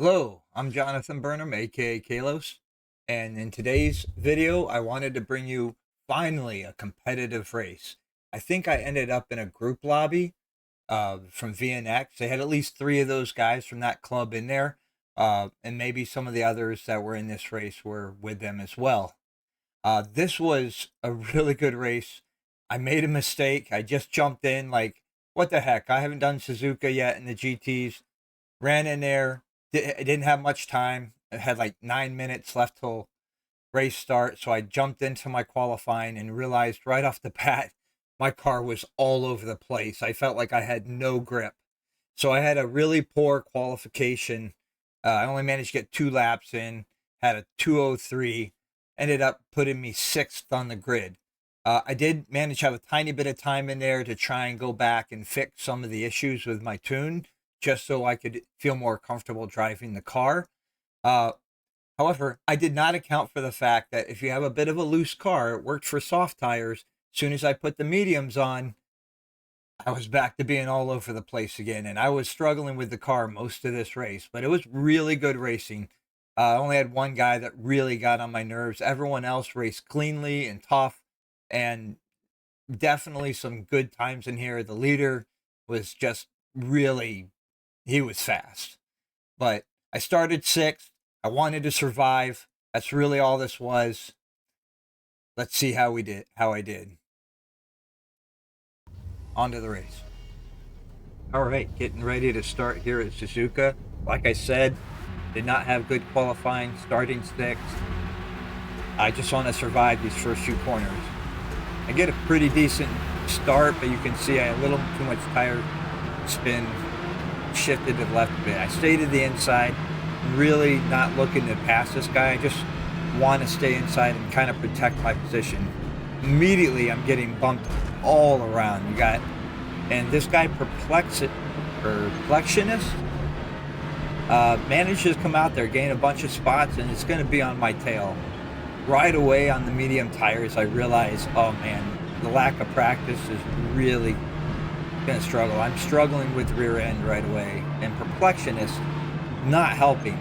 Hello, I'm Jonathan Burnham, aka Kalos, and in today's video, I wanted to bring you finally a competitive race. I think I ended up in a group lobby from VNX. They had at least three of those guys from that club in there, and maybe some of the others that were in this race were with them as well. This was a really good race. I made a mistake. I just jumped in, like, what the heck? I haven't done Suzuka yet in the GTs. Ran in there. I didn't have much time. I had like 9 minutes left till race start. So I jumped into my qualifying and realized right off the bat, my car was all over the place. I felt like I had no grip. So I had a really poor qualification. I only managed to get 2 laps in, had a 2:03, ended up putting me 6th on the grid. I did manage to have a tiny bit of time in there to try and go back and fix some of the issues with my tune, just so I could feel more comfortable driving the car. Uh, However, I did not account for the fact that if you have a bit of a loose car, it worked for soft tires. As soon as I put the mediums on, I was back to being all over the place again, and I was struggling with the car most of this race, but it was really good racing. I only had one guy that really got on my nerves. Everyone else raced cleanly and tough, and definitely some good times in here. The leader was just really, he was fast. But I started 6th. I wanted to survive. That's really all this was. Let's see how I did. On to the race. All right, getting ready to start here at Suzuka. Like I said, did not have good qualifying, starting 6th. I just want to survive these first few corners. I get a pretty decent start, but you can see I had a little too much tire spin, shifted to the left a bit. I stayed to the inside, really not looking to pass this guy. I just want to stay inside and kind of protect my position. Immediately, I'm getting bumped all around. And this guy Perplexionist manages to come out there, gain a bunch of spots, and it's going to be on my tail. Right away on the medium tires, I realize, oh man, the lack of practice is really going to struggle. I'm struggling with rear end right away, and Perplexionist not helping.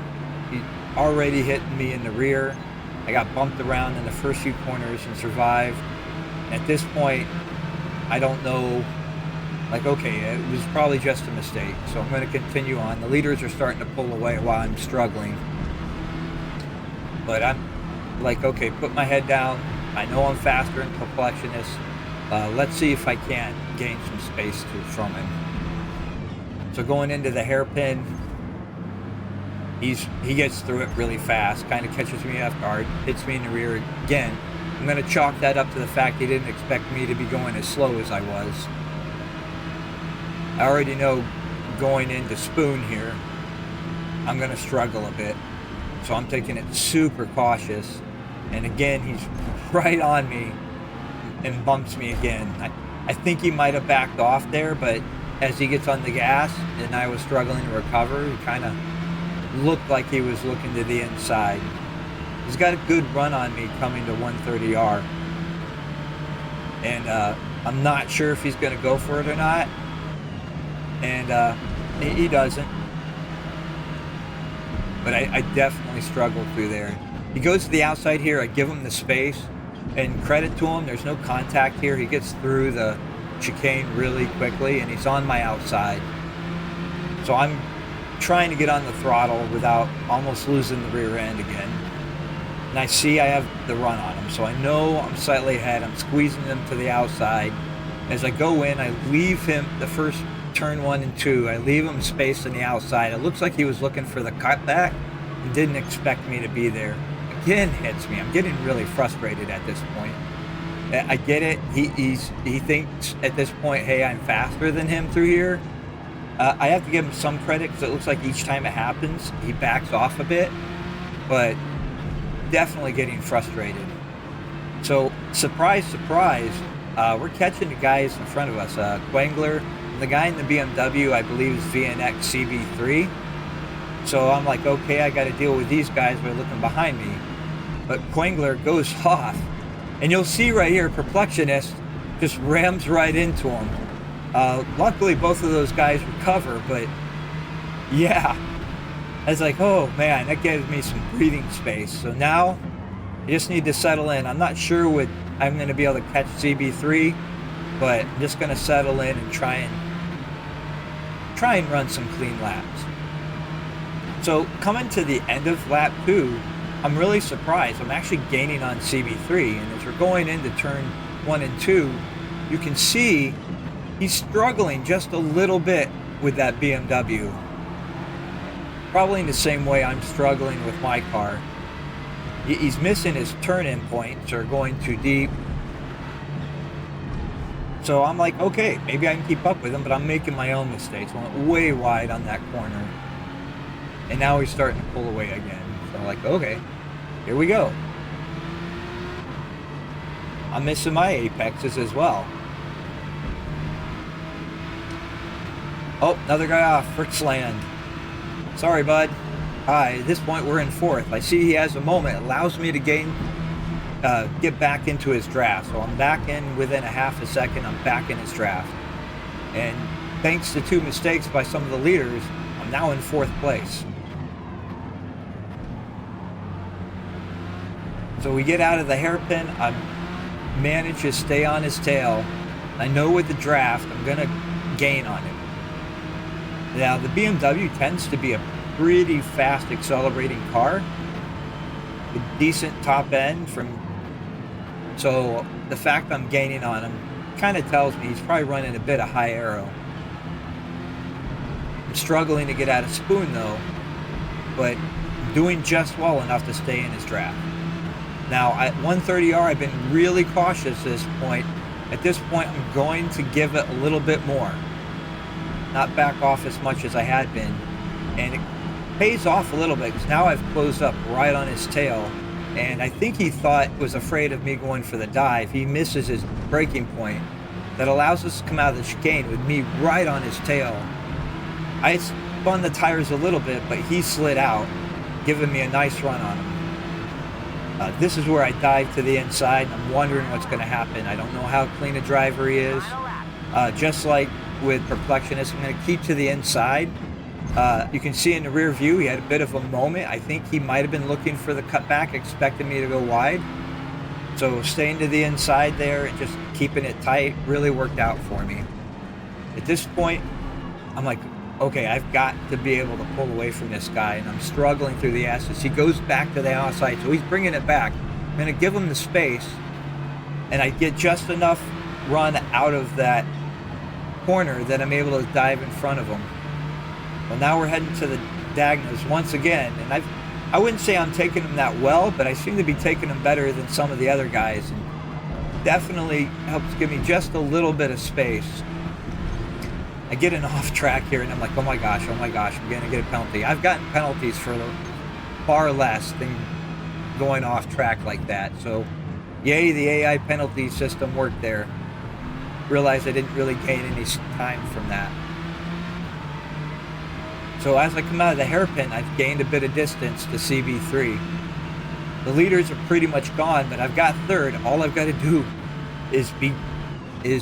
He already hit me in the rear. I got bumped around in the first few corners and survived. At this point, I don't know, like, okay, it was probably just a mistake, so I'm going to continue on. The leaders are starting to pull away while I'm struggling. But I'm like, okay, put my head down. I know I'm faster than Perplexionist. Let's see if I can't gain some space from him. So going into the hairpin, he gets through it really fast, kind of catches me off guard, hits me in the rear again. I'm going to chalk that up to the fact he didn't expect me to be going as slow as I was. I already know going into spoon here, I'm going to struggle a bit. So I'm taking it super cautious. And again, he's right on me and bumps me again. I think he might have backed off there, but as he gets on the gas and I was struggling to recover, he kind of looked like he was looking to the inside. He's got a good run on me coming to 130R. And I'm not sure if he's going to go for it or not. And he doesn't. But I definitely struggled through there. He goes to the outside here. I give him the space. And credit to him, there's no contact here. He gets through the chicane really quickly, and he's on my outside. So I'm trying to get on the throttle without almost losing the rear end again. And I see I have the run on him, so I know I'm slightly ahead. I'm squeezing him to the outside. As I go in, I leave him the first turn 1 and 2. I leave him space on the outside. It looks like he was looking for the cutback and didn't expect me to be there. Again, hits me. I'm getting really frustrated at this point. I get it. He thinks at this point, hey, I'm faster than him through here. I have to give him some credit because it looks like each time it happens, he backs off a bit. But definitely getting frustrated. So, surprise, surprise, we're catching the guys in front of us. Quangler, the guy in the BMW, I believe, is VNX CB3. So I'm like, okay, I got to deal with these guys by looking behind me. But Quangler goes off. And you'll see right here, Perplexionist just rams right into him. Luckily, both of those guys recover, but yeah, I was like, oh man, that gives me some breathing space. So now I just need to settle in. I'm not sure what I'm going to be able to catch CB3, but I'm just going to settle in and try and run some clean laps. So coming to the end of lap 2, I'm really surprised. I'm actually gaining on CB3, and as we're going into turn 1 and 2, you can see he's struggling just a little bit with that BMW. Probably in the same way I'm struggling with my car. He's missing his turn-in points or going too deep. So I'm like, okay, maybe I can keep up with him, but I'm making my own mistakes. I went way wide on that corner. And now he's starting to pull away again. So I'm like, okay, here we go. I'm missing my apexes as well. Oh, another guy off. Frick's land. Sorry, bud. Hi, at this point we're in 4th. I see he has a moment. It allows me to get back into his draft. So I'm back in within a half a second. I'm back in his draft. And thanks to 2 mistakes by some of the leaders, I'm now in 4th place. So we get out of the hairpin. I manage to stay on his tail. I know with the draft, I'm going to gain on him. Now, the BMW tends to be a pretty fast accelerating car with decent top end so the fact I'm gaining on him kind of tells me he's probably running a bit of high aero. I'm struggling to get out of spoon though, but doing just well enough to stay in his draft. Now at 130R, I've been really cautious at this point. At this point, I'm going to give it a little bit more, not back off as much as I had been, and it pays off a little bit because now I've closed up right on his tail, and I think he was afraid of me going for the dive. He misses his braking point that allows us to come out of the chicane with me right on his tail. I spun the tires a little bit, but he slid out, giving me a nice run on him. This is where I dive to the inside, and I'm wondering what's going to happen. I don't know how clean a driver he is. Just like with Perplexionist, I'm going to keep to the inside. You can see in the rear view, he had a bit of a moment. I think he might have been looking for the cutback, expecting me to go wide. So staying to the inside there and just keeping it tight really worked out for me. At this point, I'm like, okay, I've got to be able to pull away from this guy, and I'm struggling through the S's. He goes back to the outside, so he's bringing it back. I'm going to give him the space, and I get just enough run out of that corner that I'm able to dive in front of him. Well, now we're heading to the diagonals once again, and I wouldn't say I'm taking them that well, but I seem to be taking them better than some of the other guys, and definitely helps give me just a little bit of space. I get an off track here, and I'm like, oh my gosh, I'm going to get a penalty. I've gotten penalties for far less than going off track like that, so yay, the AI penalty system worked there. Realized I didn't really gain any time from that. So as I come out of the hairpin, I've gained a bit of distance to CB3. The leaders are pretty much gone, but I've got 3rd. All I've got to do is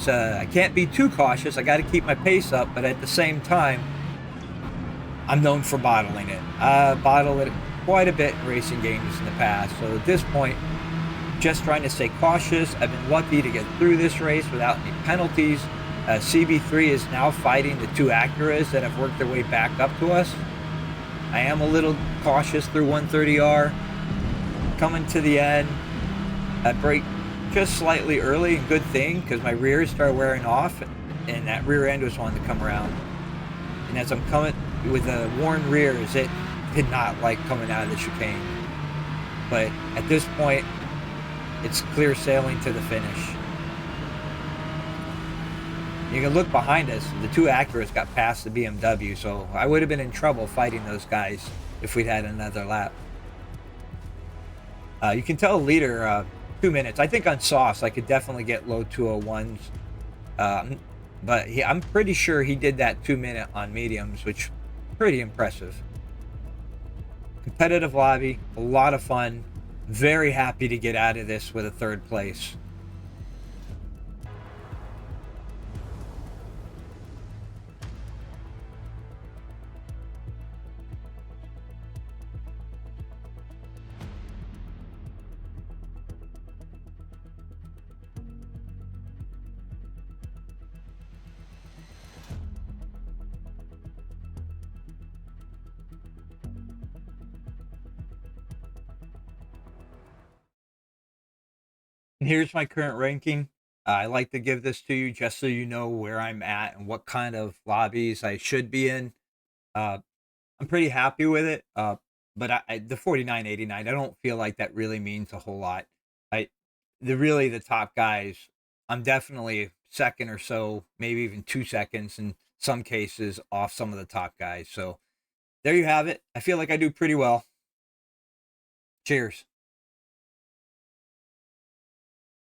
I can't be too cautious. I got to keep my pace up, but at the same time, I'm known for bottling it. I bottle it quite a bit in racing games in the past. So at this point, just trying to stay cautious. I've been lucky to get through this race without any penalties. CB3 is now fighting the 2 Acuras that have worked their way back up to us. I am a little cautious through 130R. Coming to the end, I brake just slightly early, and good thing, because my rears started wearing off, and that rear end was wanting to come around. And as I'm coming with the worn rears, it did not like coming out of the chicane. But at this point, it's clear sailing to the finish. You can look behind us, the 2 Acuras got past the BMW, so I would have been in trouble fighting those guys if we'd had another lap. You can tell a leader 2 minutes. I think on softs I could definitely get low 201s, but I'm pretty sure he did that 2 minute on mediums, which is pretty impressive. Competitive lobby, a lot of fun. Very happy to get out of this with a 3rd place. And here's my current ranking. I like to give this to you just so you know where I'm at and what kind of lobbies I should be in. Uh, I'm pretty happy with it. But the 49.89, I don't feel like that really means a whole lot. I the top guys, I'm definitely second or so, maybe even 2 seconds in some cases off some of the top guys. So there you have it. I feel like I do pretty well. Cheers.